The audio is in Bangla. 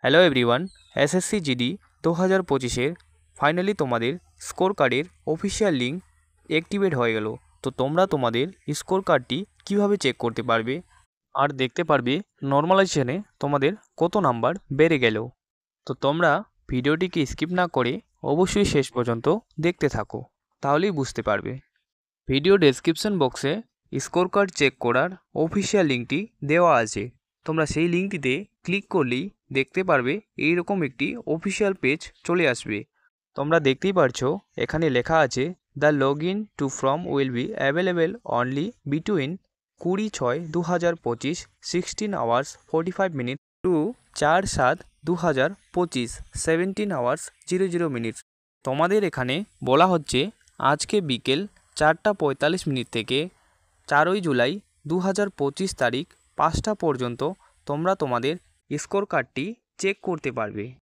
হ্যালো এভরিওয়ান, এসএসসি জিডি 2025-এর ফাইনালি তোমাদের স্কোর কার্ডের অফিসিয়াল লিঙ্ক অ্যাক্টিভেট হয়ে গেল। তো তোমরা তোমাদের স্কোর কার্ডটি কীভাবে চেক করতে পারবে আর দেখতে পারবে নর্মালাইজেশনে তোমাদের কত নাম্বার বেড়ে গেল। তো তোমরা ভিডিওটিকে স্কিপ না করে অবশ্যই শেষ পর্যন্ত দেখতে থাকো, তাহলেই বুঝতে পারবে। ভিডিও ডেসক্রিপশন বক্সে স্কোর কার্ড চেক করার অফিসিয়াল লিঙ্কটি দেওয়া আছে। তোমরা সেই লিঙ্কটিতে ক্লিক করলেই দেখতে পারবে এইরকম একটি অফিসিয়াল পেজ চলে আসবে। তোমরা দেখতেই পারছো এখানে লেখা আছে the log in to form will be available only between 20/6/2025 16 hours 45 minutes to 4/7/2025 17 hours 00 minutes। তোমাদের এখানে বলা হচ্ছে আজকে বিকেল 4:45 থেকে 4ই জুলাই 2025 তারিখ 5টা পর্যন্ত তোমরা তোমাদের স্কোর কার্ডটি চেক করতে পারবে।